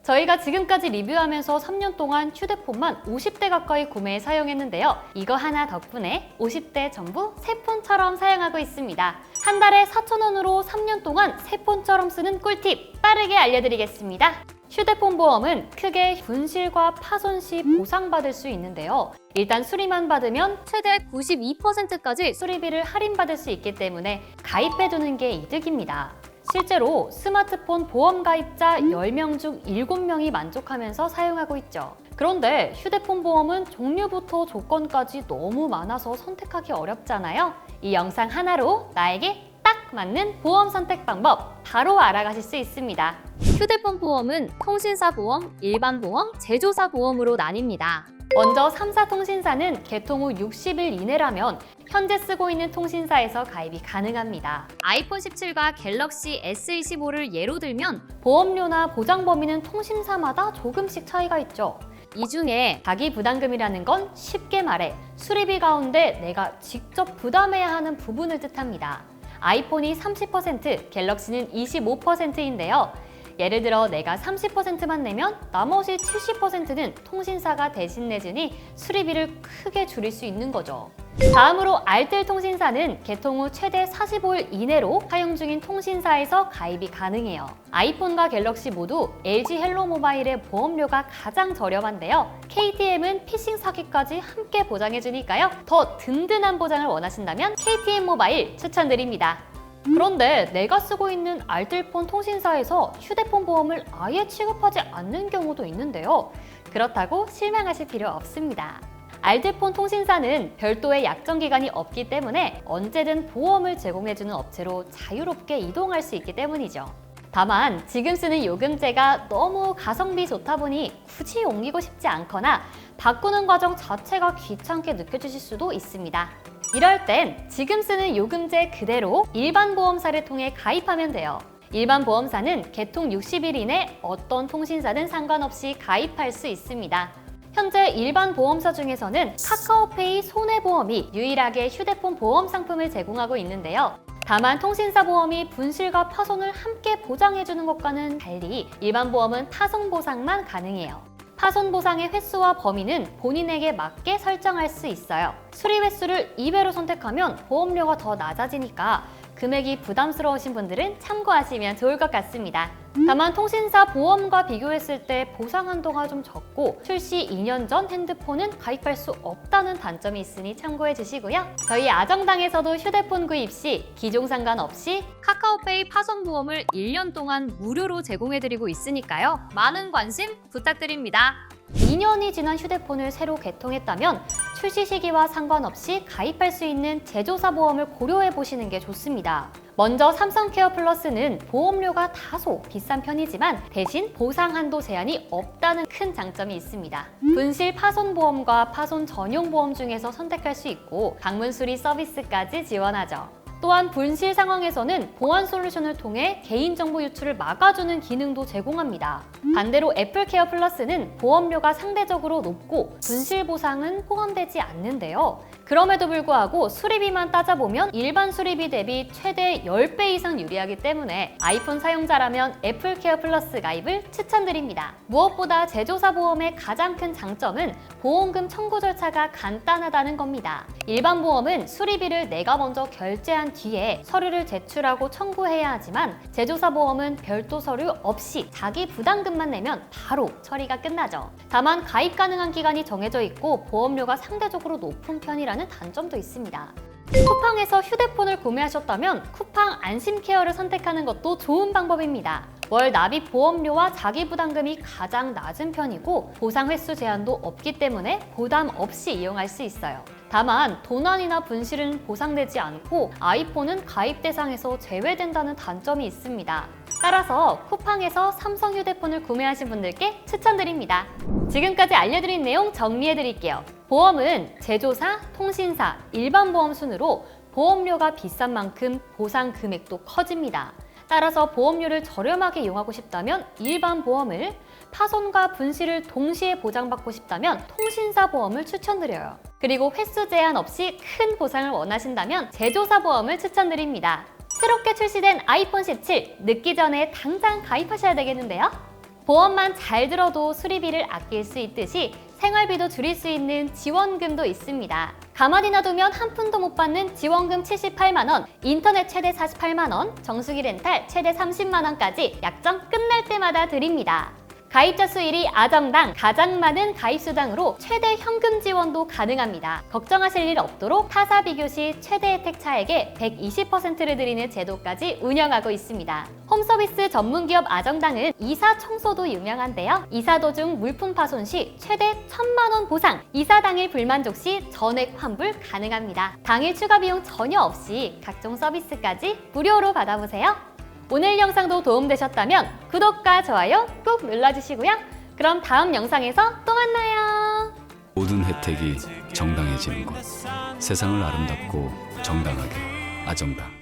저희가 지금까지 리뷰하면서 3년 동안 휴대폰만 50대 가까이 구매해 사용했는데요. 이거 하나 덕분에 50대 전부 새 폰처럼 사용하고 있습니다. 한 달에 4,000원으로 3년 동안 새 폰처럼 쓰는 꿀팁 빠르게 알려드리겠습니다. 휴대폰 보험은 크게 분실과 파손 시 보상받을 수 있는데요. 일단 수리만 받으면 최대 92%까지 수리비를 할인받을 수 있기 때문에 가입해두는 게 이득입니다. 실제로 스마트폰 보험 가입자 10명 중 7명이 만족하면서 사용하고 있죠. 그런데 휴대폰 보험은 종류부터 조건까지 너무 많아서 선택하기 어렵잖아요. 이 영상 하나로 나에게 딱 맞는 보험 선택 방법 바로 알아가실 수 있습니다. 휴대폰 보험은 통신사 보험, 일반 보험, 제조사 보험으로 나뉩니다. 먼저 3사 통신사는 개통 후 60일 이내라면 현재 쓰고 있는 통신사에서 가입이 가능합니다. 아이폰 17과 갤럭시 S25를 예로 들면 보험료나 보장 범위는 통신사마다 조금씩 차이가 있죠. 이 중에 자기 부담금이라는 건 쉽게 말해 수리비 가운데 내가 직접 부담해야 하는 부분을 뜻합니다. 아이폰이 30%, 갤럭시는 25%인데요. 예를 들어 내가 30%만 내면 나머지 70%는 통신사가 대신 내주니 수리비를 크게 줄일 수 있는 거죠. 다음으로 알뜰 통신사는 개통 후 최대 45일 이내로 사용 중인 통신사에서 가입이 가능해요. 아이폰과 갤럭시 모두 LG 헬로 모바일의 보험료가 가장 저렴한데요. KTM은 피싱 사기까지 함께 보장해주니까요. 더 든든한 보장을 원하신다면 KTM 모바일 추천드립니다. 그런데 내가 쓰고 있는 알뜰폰 통신사에서 휴대폰 보험을 아예 취급하지 않는 경우도 있는데요. 그렇다고 실망하실 필요 없습니다. 알뜰폰 통신사는 별도의 약정 기간이 없기 때문에 언제든 보험을 제공해주는 업체로 자유롭게 이동할 수 있기 때문이죠. 다만 지금 쓰는 요금제가 너무 가성비 좋다 보니 굳이 옮기고 싶지 않거나 바꾸는 과정 자체가 귀찮게 느껴지실 수도 있습니다. 이럴 땐 지금 쓰는 요금제 그대로 일반 보험사를 통해 가입하면 돼요. 일반 보험사는 개통 60일 이내 어떤 통신사든 상관없이 가입할 수 있습니다. 현재 일반 보험사 중에서는 카카오페이 손해보험이 유일하게 휴대폰 보험 상품을 제공하고 있는데요. 다만 통신사 보험이 분실과 파손을 함께 보장해주는 것과는 달리 일반 보험은 타손 보상만 가능해요. 파손 보상의 횟수와 범위는 본인에게 맞게 설정할 수 있어요. 수리 횟수를 2배로 선택하면 보험료가 더 낮아지니까 금액이 부담스러우신 분들은 참고하시면 좋을 것 같습니다. 다만 통신사 보험과 비교했을 때 보상 한도가 좀 적고 출시 2년 전 핸드폰은 가입할 수 없다는 단점이 있으니 참고해 주시고요. 저희 아정당에서도 휴대폰 구입 시 기종 상관없이 카카오페이 파손 보험을 1년 동안 무료로 제공해드리고 있으니까요. 많은 관심 부탁드립니다. 2년이 지난 휴대폰을 새로 개통했다면 출시 시기와 상관없이 가입할 수 있는 제조사 보험을 고려해 보시는 게 좋습니다. 먼저 삼성 케어 플러스는 보험료가 다소 비싼 편이지만 대신 보상 한도 제한이 없다는 큰 장점이 있습니다. 분실 파손 보험과 파손 전용 보험 중에서 선택할 수 있고 방문 수리 서비스까지 지원하죠. 또한 분실 상황에서는 보안 솔루션을 통해 개인정보 유출을 막아주는 기능도 제공합니다. 반대로 애플 케어 플러스는 보험료가 상대적으로 높고 분실 보상은 포함되지 않는데요. 그럼에도 불구하고 수리비만 따져보면 일반 수리비 대비 최대 10배 이상 유리하기 때문에 아이폰 사용자라면 애플 케어 플러스 가입을 추천드립니다. 무엇보다 제조사 보험의 가장 큰 장점은 보험금 청구 절차가 간단하다는 겁니다. 일반 보험은 수리비를 내가 먼저 결제한 뒤에 서류를 제출하고 청구해야 하지만 제조사 보험은 별도 서류 없이 자기 부담금만 내면 바로 처리가 끝나죠. 다만 가입 가능한 기간이 정해져 있고 보험료가 상대적으로 높은 편이라는 단점도 있습니다. 쿠팡에서 휴대폰을 구매하셨다면 쿠팡 안심케어를 선택하는 것도 좋은 방법입니다. 월 납입 보험료와 자기 부담금이 가장 낮은 편이고 보상 횟수 제한도 없기 때문에 부담 없이 이용할 수 있어요. 다만 도난이나 분실은 보상되지 않고 아이폰은 가입 대상에서 제외된다는 단점이 있습니다. 따라서 쿠팡에서 삼성 휴대폰을 구매하신 분들께 추천드립니다. 지금까지 알려드린 내용 정리해드릴게요. 보험은 제조사, 통신사, 일반 보험 순으로 보험료가 비싼 만큼 보상 금액도 커집니다. 따라서 보험료를 저렴하게 이용하고 싶다면 일반 보험을, 파손과 분실을 동시에 보장받고 싶다면 통신사 보험을 추천드려요. 그리고 횟수 제한 없이 큰 보상을 원하신다면 제조사 보험을 추천드립니다. 새롭게 출시된 아이폰 17 늦기 전에 당장 가입하셔야 되겠는데요. 보험만 잘 들어도 수리비를 아낄 수 있듯이 생활비도 줄일 수 있는 지원금도 있습니다. 가만히 놔두면 한 푼도 못 받는 지원금 78만 원, 인터넷 최대 48만 원, 정수기 렌탈 최대 30만 원까지 약정 끝날 때마다 드립니다. 가입자 수 1위 아정당, 가장 많은 가입수당으로 최대 현금 지원도 가능합니다. 걱정하실 일 없도록 타사 비교 시 최대 혜택 차액의 120%를 드리는 제도까지 운영하고 있습니다. 홈서비스 전문기업 아정당은 이사 청소도 유명한데요. 이사 도중 물품 파손 시 최대 1,000만 원 보상, 이사 당일 불만족 시 전액 환불 가능합니다. 당일 추가 비용 전혀 없이 각종 서비스까지 무료로 받아보세요. 오늘 영상도 도움되셨다면 구독과 좋아요 꾹 눌러주시고요. 그럼 다음 영상에서 또 만나요. 모든 혜택이 정당해지는 곳. 세상을 아름답고 정당하게 아정당.